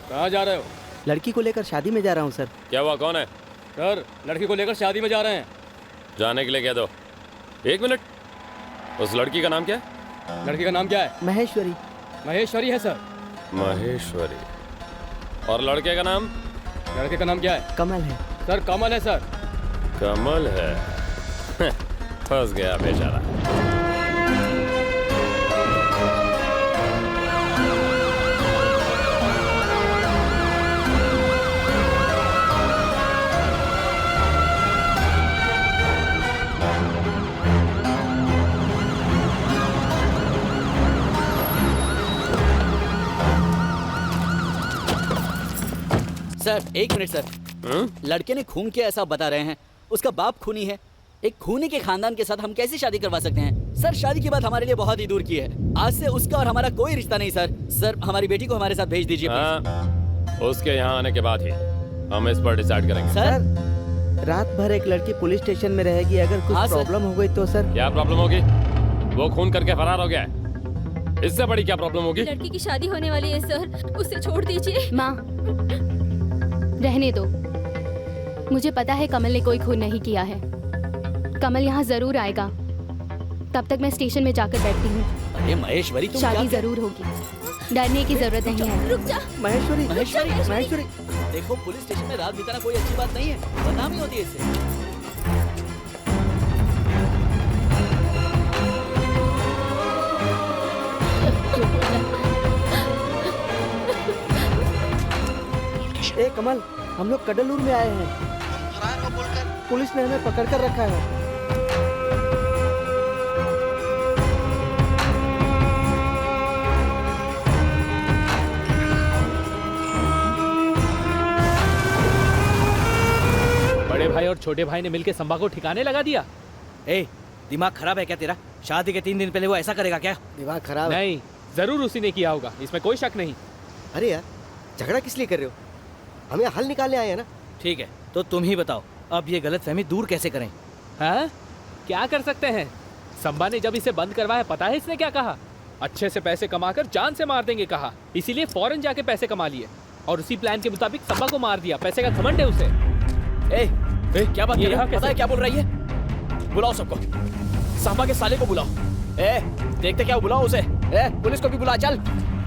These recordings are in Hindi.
कहाँ जा रहे हो? लड़की को लेकर शादी में जा रहा हूँ सर। क्या हुआ, कौन है? सर, लड़की को लेकर शादी में जा रहे हैं। जाने के लिए कह दो। 1 मिनट, उस लड़की का नाम क्या है? लड़की का नाम क्या है? महेश्वरी। महेश्वरी है सर। महेश्वरी। और लड़के का नाम? लड़के का नाम क्या है? कमल है सर। कमल है सर। कमल है। फंस गया बेचारा। Sir 1 minute sir. लड़के ने खून किया ऐसा बता रहे हैं, उसका बाप खूनी है। एक खूनी के खानदान के साथ हम कैसे शादी करवा सकते हैं? सर शादी की बात हमारे लिए बहुत ही दूर की है। आज से उसका और हमारा कोई रिश्ता नहीं सर। सर हमारी बेटी को हमारे साथ भेज दीजिए प्लीज। उसके यहाँ आने के बाद ही हम इस पर डिसाइड करेंगे। सर रात भर एक लड़की पुलिस स्टेशन में रहेगी, अगर कुछ प्रॉब्लम हो गई तो सर? क्या प्रॉब्लम होगी? वो खून करके फरार हो गया है, इससे बड़ी क्या प्रॉब्लम होगी? लड़की की शादी होने वाली है सर, उसे छोड़ दीजिए। माँ रहने दो, मुझे पता है कमल ने कोई खून नहीं किया है। कमल यहाँ जरूर आएगा, तब तक मैं स्टेशन में जाकर बैठती हूँ। अरे महेश्वरी तुम शादी जरूर होगी, डरने की जरूरत नहीं है। रुक जा। महेश्वरी महेश्वरी महेश्वरी देखो पुलिस स्टेशन में रात बिताना कोई अच्छी बात नहीं है, बदनामी होती है इससे। ए कमल, हम लोग कडलूर में आए हैं। पुलिस ने हमें पकड़ कर रखा है। बड़े भाई और छोटे भाई ने मिलकर संभा को ठिकाने लगा दिया। ए दिमाग खराब है क्या तेरा? शादी के 3 दिन पहले वो ऐसा करेगा क्या? दिमाग खराब है। नहीं, जरूर उसी ने किया होगा, इसमें कोई शक नहीं। अरे यार झगड़ा किस लिए कर रहे हो? हम यहाँ हल निकालने आए हैं ना। ठीक है तो तुम ही बताओ, अब ये गलतफहमी दूर कैसे करें? हाँ? क्या कर सकते हैं? संभा ने जब इसे बंद करवाया, पता है इसने क्या कहा? अच्छे से पैसे कमाकर जान से मार देंगे कहा। इसीलिए फौरन जाके पैसे कमा लिए और उसी प्लान के मुताबिक संभा को मार दिया। पैसे का घमंड है उसे। ए क्या बात ये कर रहा है? कैसे? पता है क्या बोल रही है? बुलाओ सबको, सांबा के साले को बुलाओ। ए देखते क्या, बुलाओ उसे। ए पुलिस को भी बुला, चल।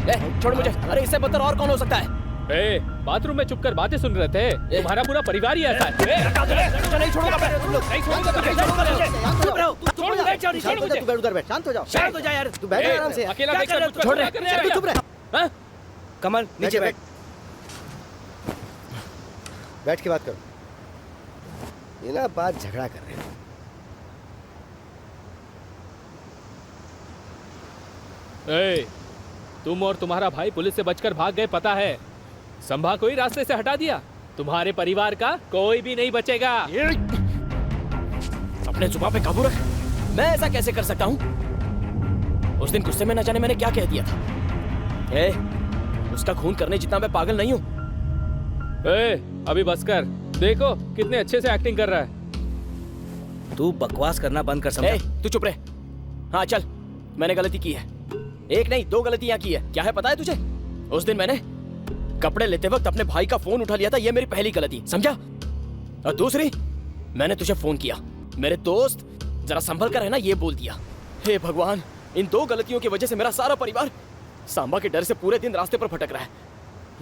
ए छोड़ मुझे। अरे इससे बदतर और कौन हो सकता है? ए, बाथरूम में चुपकर बातें सुन रहे थे। तुम्हारा पूरा परिवार ही ऐसा है। नहीं छोड़ूंगा मैं, तुम लोग नहीं छोड़ूंगा, तुम छोड़ूंगा। चुप रहो, तू छोड़ बैठ जाओ, शांत हो जा, तू बैठ उधर बैठ, शांत हो जाओ। शांत हो जा यार, तू बैठ आराम से। अकेला क्या देख कर रहे हो? छोड़ रहे, तू चुप रह। हाँ? कमल नीचे बैठ। बैठ के बात करो। ये ना बात झगड़ा कर रहे हैं। ए, तुम और तुम्हारा भाई पुलिस से बचकर भाग गए, पता है। संभा को ही रास्ते से हटा दिया। तुम्हारे परिवार का कोई भी नहीं बचेगा। अपने जुबान पे काबू रख। मैं ऐसा कैसे कर सकता हूँ? उस दिन गुस्से में न जाने मैंने क्या कह दिया था। ए, उसका खून करने जितना मैं पागल नहीं हूँ। ए, अभी बस कर। देखो कितने अच्छे से एक्टिंग कर रहा है। तू बकवास करना बंद कर समझा। तू चुप रहे। हाँ चल, मैंने गलती की है। 1 नहीं 2 गलतियां की है। क्या है पता है तुझे? उस दिन मैंने कपड़े लेते वक्त अपने भाई का फोन उठा लिया था, ये मेरी पहली गलती, समझा? और दूसरी, मैंने तुझे फोन किया, मेरे दोस्त जरा संभल कर रहना, ये बोल दिया। हे भगवान, इन 2 गलतियों की वजह से मेरा सारा परिवार सांबा के डर से पूरे दिन रास्ते पर भटक रहा है।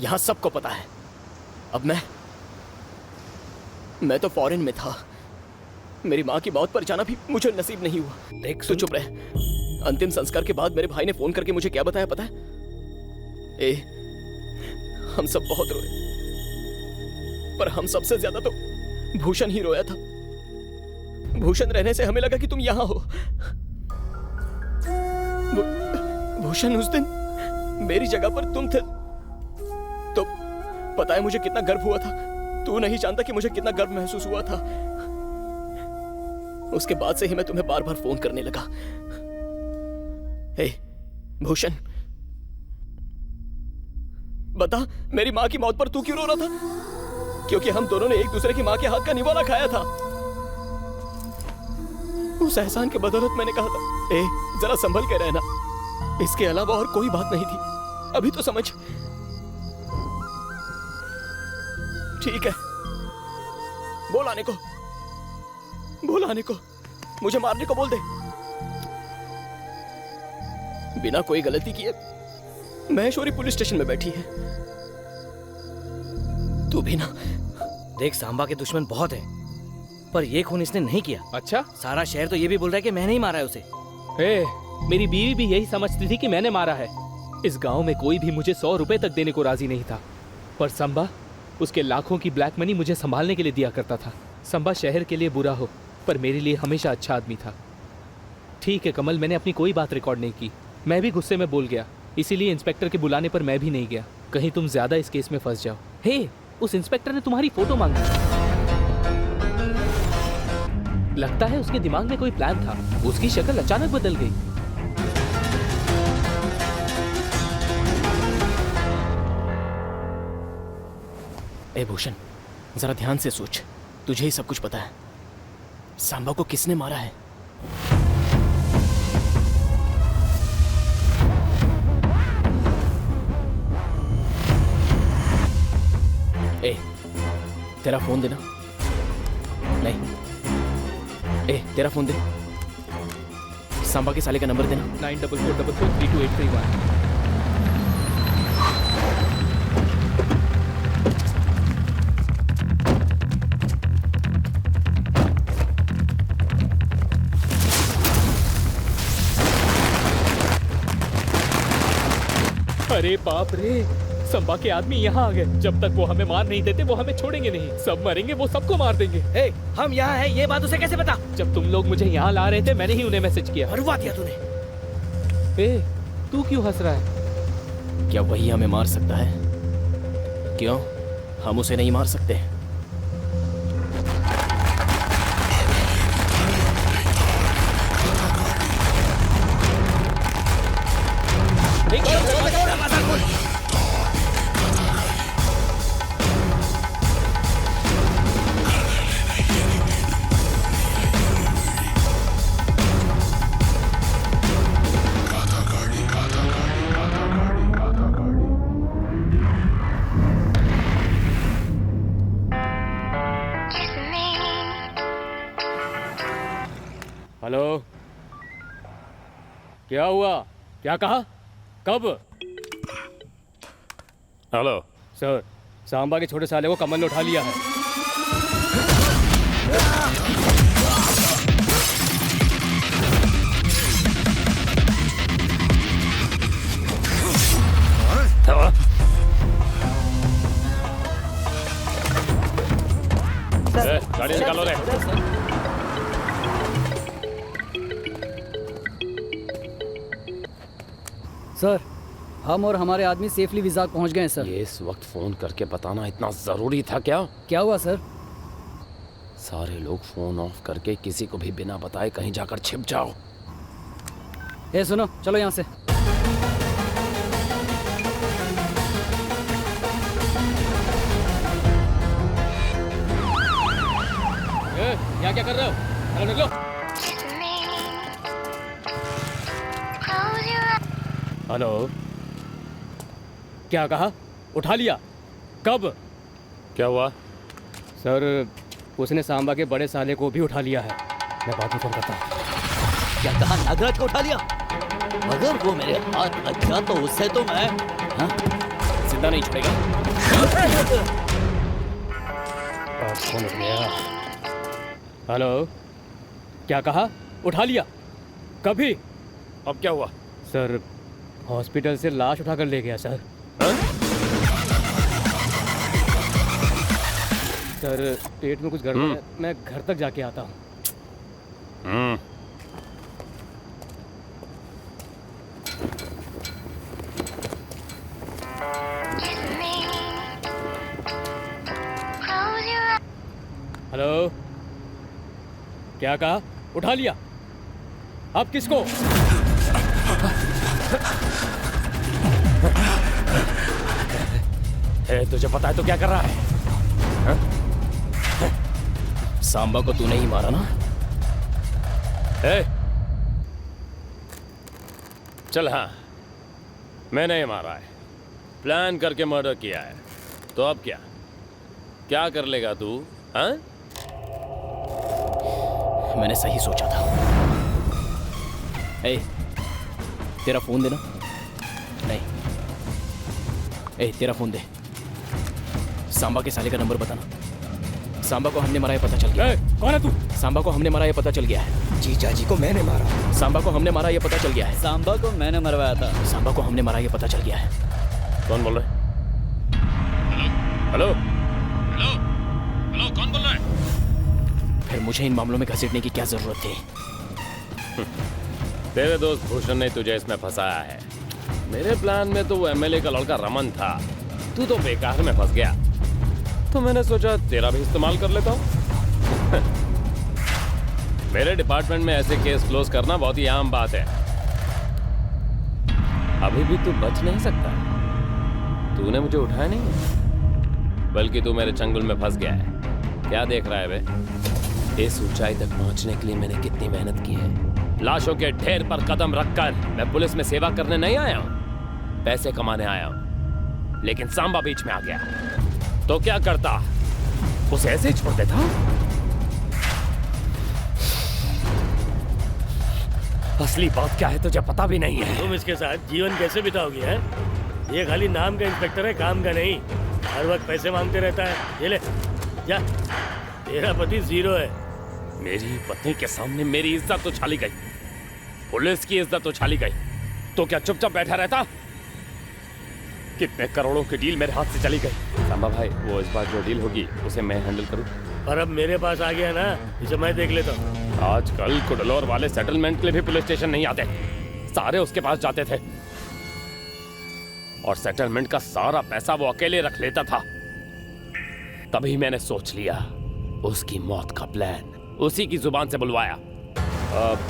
यहाँ सबको पता है। अब मैं तो फॉरेन में था। मेरी माँ की मौत पर जाना भी मुझे नसीब नहीं हुआ। देख तू चुप रहे। अंतिम संस्कार के बाद मेरे भाई ने फोन करके मुझे क्या बताया पता है? हम सब बहुत रोए, पर हम सबसे ज्यादा तो भूषण ही रोया था। भूषण रहने से हमें लगा कि तुम यहां हो। भूषण उस दिन मेरी जगह पर तुम थे तो पता है मुझे कितना गर्व हुआ था। तू नहीं जानता कि मुझे कितना गर्व महसूस हुआ था। उसके बाद से ही मैं तुम्हें बार बार फोन करने लगा। हे भूषण, बता मेरी माँ की मौत पर तू क्यों रो रहा था? क्योंकि हम दोनों ने एक दूसरे की माँ के हाथ का निवाला खाया था। उस एहसान के बदौलत मैंने कहा था, जरा संभल के रहना, इसके अलावा और कोई बात नहीं थी। अभी तो समझ। ठीक है, बोल आने को, बोल आने को, मुझे मारने को बोल दे। बिना कोई गलती किए महेश्वरी पुलिस स्टेशन में बैठी है। तू भी ना। देख, सांबा के दुश्मन बहुत हैं, पर ये खून इसने नहीं किया। अच्छा, सारा शहर तो ये भी बोल रहा है कि मैंने ही मारा है उसे। मेरी बीवी भी यही समझती थी कि मैंने मारा है। इस गांव में कोई भी मुझे 100 रुपए तक देने को राजी नहीं था, पर संबा उसके लाखों की ब्लैक मनी मुझे संभालने के लिए दिया करता था। संबा शहर के लिए बुरा हो, पर मेरे लिए हमेशा अच्छा आदमी था। ठीक है कमल, मैंने अपनी कोई बात रिकॉर्ड नहीं की। मैं भी गुस्से में बोल गया, इसीलिए इंस्पेक्टर के बुलाने पर मैं भी नहीं गया। कहीं तुम ज्यादा इस केस में फंस जाओ। हे, उस इंस्पेक्टर ने तुम्हारी फोटो मांगी। लगता है उसके दिमाग में कोई प्लान था। उसकी शक्ल अचानक बदल गई। ए भूषण, जरा ध्यान से सोच, तुझे ही सब कुछ पता है। सांबा को किसने मारा है? ए, तेरा फोन देना। नहीं, ए, तेरा फोन दे। सांबा के साले का नंबर देना। 9444322831। अरे बाप रे, संबा के आदमी यहाँ आ गए। जब तक वो हमें मार नहीं देते वो हमें छोड़ेंगे नहीं। सब मरेंगे, वो सबको मार देंगे। ए, हम यहाँ हैं, ये बात उसे कैसे पता? जब तुम लोग मुझे यहाँ ला रहे थे मैंने ही उन्हें मैसेज किया। मरवा दिया तूने। ए, तू क्यों हंस रहा है? क्या वही हमें मार सकता है? क्यों, हम उसे नहीं मार सकते? हेलो, क्या हुआ? क्या कहा? कब? हेलो सर, सांबा के छोटे साले को कमल ने उठा लिया है। गाड़ी निकालो रे। सर, हम और हमारे आदमी सेफली विजाक पहुंच गए हैं सर। ये इस वक्त फोन करके बताना इतना जरूरी था क्या? क्या हुआ सर? सारे लोग फोन ऑफ करके किसी को भी बिना बताए कहीं जाकर छिप जाओ। ए सुनो, चलो यहाँ से। यहाँ क्या कर रहे हो? चलो निकलो। हेलो, क्या कहा? उठा लिया? कब? क्या हुआ? सर, उसने सांबा के बड़े साले को भी उठा लिया है। मैं बाद में फोन करता हूँ। क्या कहा? नागराज को उठा लिया? अगर वो मेरे हाथ लग गया तो उससे तो मैं जिंदा नहीं छोड़ेगा। अब फोन उठ गया। हेलो, क्या कहा? उठा लिया? कभी? अब क्या हुआ? सर, हॉस्पिटल से लाश उठाकर ले गया सर। सर, पेट में कुछ गड़बड़ है, मैं घर तक जाके आता हूँ। हेलो, क्या कहा? उठा लिया? अब किसको? तुझे पता है तो क्या कर रहा है? सांबा को तूने ही मारा ना? चल हाँ, मैंने ही मारा है, प्लान करके मर्डर किया है। तो अब क्या? क्या कर लेगा तू? हाँ? मैंने सही सोचा था। ए, तेरा फोन देना। नहीं, ए, तेरा फोन दे। सांबा के साले का नंबर बताना। सांबा को हमने मारा ये पता चल गया। कौन है तू? सांबा को हमने मारा ये पता चल गया है। जीजा जी को मैंने मारा। सांबा को हमने मारा ये पता चल गया है। सांबा को मैंने मरवाया था। सांबा को हमने मारा ये पता चल गया है। कौन बोल रहा है? हेलो हेलो हेलो, कौन बोल रहा है? फिर मुझे इन मामलों में घसीटने की क्या जरूरत थी? तेरे दोस्त भूषण ने तुझे इसमें फंसाया है। मेरे प्लान में तो वो एमएलए का लड़का रमन था। तू तो बेकार में फंस गया, तो मैंने सोचा तेरा भी इस्तेमाल कर लेता हूँ। मेरे डिपार्टमेंट में ऐसे केस क्लोज करना बहुत ही आम बात है। अभी भी तू बच नहीं सकता। तूने मुझे उठाया नहीं, बल्कि तू मेरे चंगुल में फंस गया है। क्या देख रहा है बे? इस ऊंचाई तक पहुंचने के लिए मैंने कितनी मेहनत की है। लाशों के ढेर पर कदम रखकर मैं पुलिस में सेवा करने नहीं आया हूं, पैसे कमाने आया हूं। लेकिन सांबा बीच में आ गया तो क्या करता? उसे ऐसे ही छोड़ देता? असली बात क्या है तुझे पता भी नहीं है। तुम इसके साथ जीवन कैसे बिताओगी? है ये खाली नाम का इंस्पेक्टर है, काम का नहीं। हर वक्त पैसे मांगते रहता है। ये ले जा, तेरा पति जीरो है। मेरी पत्नी के सामने मेरी इज्जत उछाली गई, पुलिस की इज्जत उछाली गई, तो क्या चुपचाप बैठा रहता? कितने करोड़ों की डील मेरे हाथ से चली गई। सांबा भाई, वो इस बार जो डील होगी उसे मैं हैंडल करूं। पर अब मेरे पास आ गया ना, इसे मैं देख लेता हूँ। आजकल कुडलोर वाले सेटलमेंट के लिए भी पुलिस स्टेशन नहीं आते, सारे उसके पास जाते थे और सेटलमेंट का सारा पैसा वो अकेले रख लेता था। तभी मैंने सोच लिया उसकी मौत का प्लान उसी की जुबान से बुलवाया।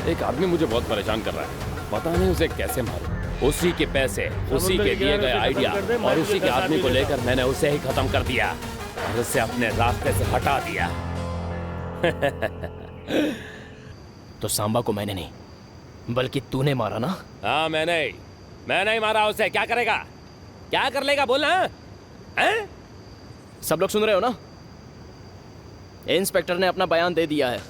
एक आदमी मुझे बहुत परेशान कर रहा है, पता नहीं उसे कैसे मारूं। उसी के पैसे, उसी के दिए गए आइडिया और उसी के आदमी को लेकर मैंने उसे ही खत्म कर दिया और उसे अपने रास्ते से हटा दिया। तो सांबा को मैंने नहीं, बल्कि तूने मारा ना? हाँ, मैंने ही मारा उसे। क्या करेगा? क्या कर लेगा? बोलना है? सब लोग सुन रहे हो ना? इंस्पेक्टर ने अपना बयान दे दिया है।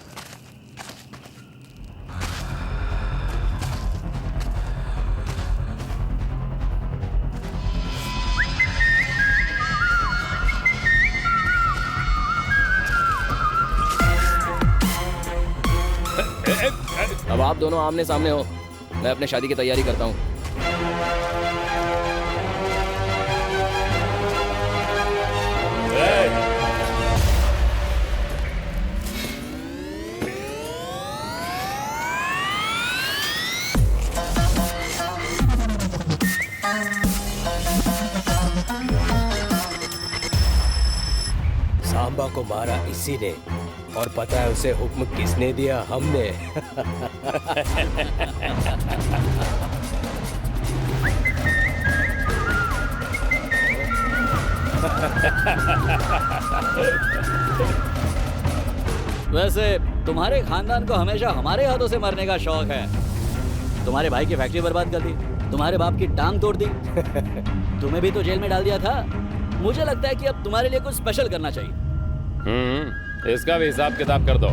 अब आप दोनों आमने सामने हो। मैं अपने शादी की तैयारी करता हूँ। सांबा को मारा इसी ने, और पता है उसे हुक्म किसने दिया? हमने। वैसे तुम्हारे खानदान को हमेशा हमारे हाथों से मरने का शौक है। तुम्हारे भाई की फैक्ट्री बर्बाद कर दी, तुम्हारे बाप की टांग तोड़ दी, तुम्हें भी तो जेल में डाल दिया था। मुझे लगता है कि अब तुम्हारे लिए कुछ स्पेशल करना चाहिए। इसका भी हिसाब किताब कर दो।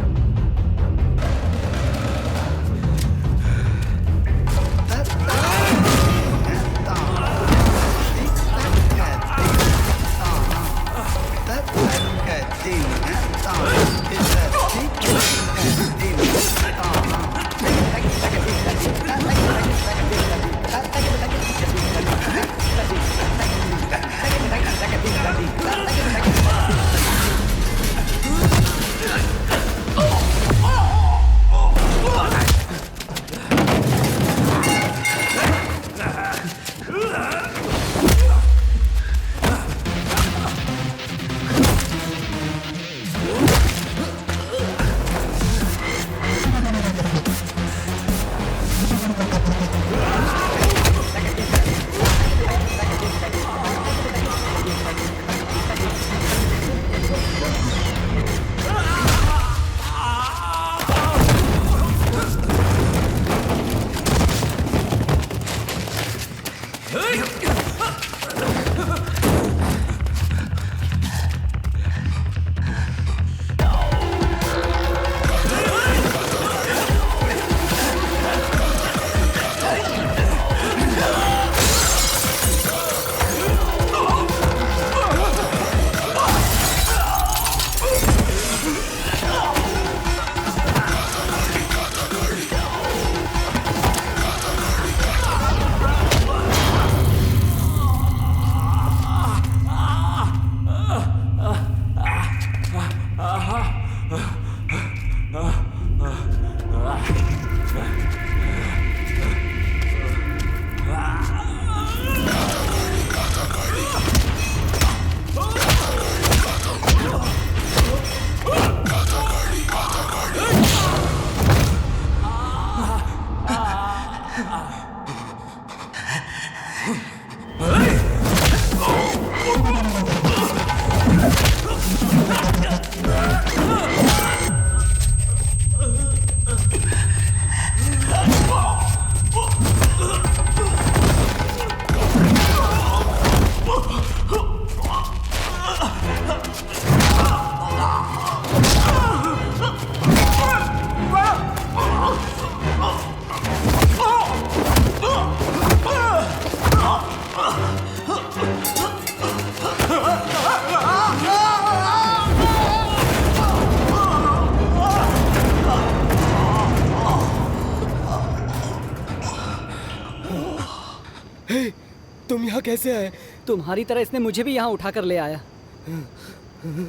तुम यहाँ कैसे आए? तुम्हारी तरह इसने मुझे भी यहाँ उठा कर ले आया।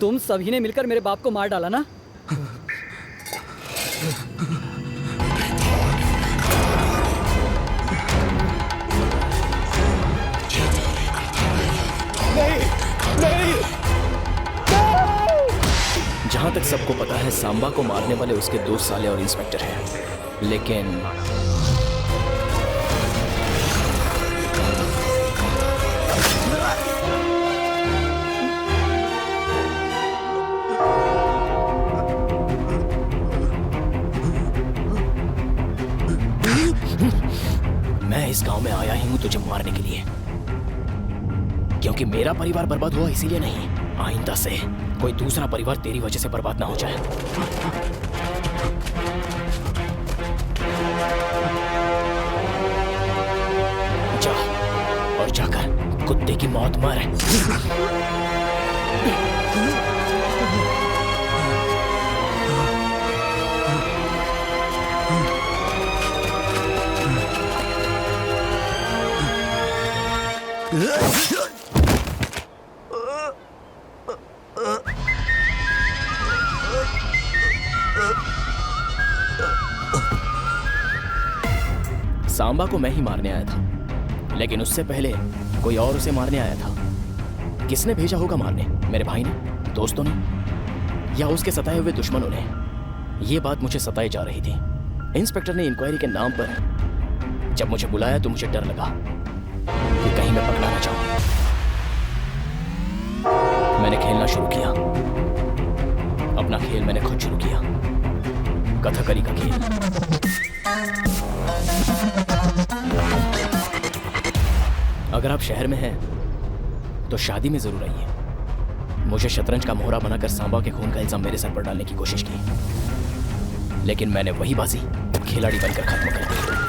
तुम सभी ने मिलकर मेरे बाप को मार डाला ना? जहां तक सबको पता है सांबा को मारने वाले उसके 2 साले और इंस्पेक्टर हैं, लेकिन मैं इस गांव में आया ही हूं तुझे मारने के लिए, क्योंकि मेरा परिवार बर्बाद हुआ इसीलिए नहीं, आइंदा से कोई दूसरा परिवार तेरी वजह से बर्बाद ना हो जाए। जा और जाकर कुत्ते की मौत मार। सांबा को मैं ही मारने आया था, लेकिन उससे पहले कोई और उसे मारने आया था। किसने भेजा होगा मारने? मेरे भाई ने, दोस्तों ने, या उसके सताए हुए दुश्मनों ने? ये बात मुझे सताई जा रही थी। इंस्पेक्टर ने इंक्वायरी के नाम पर जब मुझे बुलाया तो मुझे डर लगा कि कहीं मैं पकड़ा ना जाऊं। मैंने खेलना शुरू किया, अपना खेल मैंने खुद शुरू किया, कथकली का खेल। अगर आप शहर में हैं तो शादी में जरूर आइए। मुझे शतरंज का मोहरा बनाकर सांबा के खून का इल्जाम मेरे सर पर डालने की कोशिश की, लेकिन मैंने वही बाजी खिलाड़ी बनकर खत्म कर दी।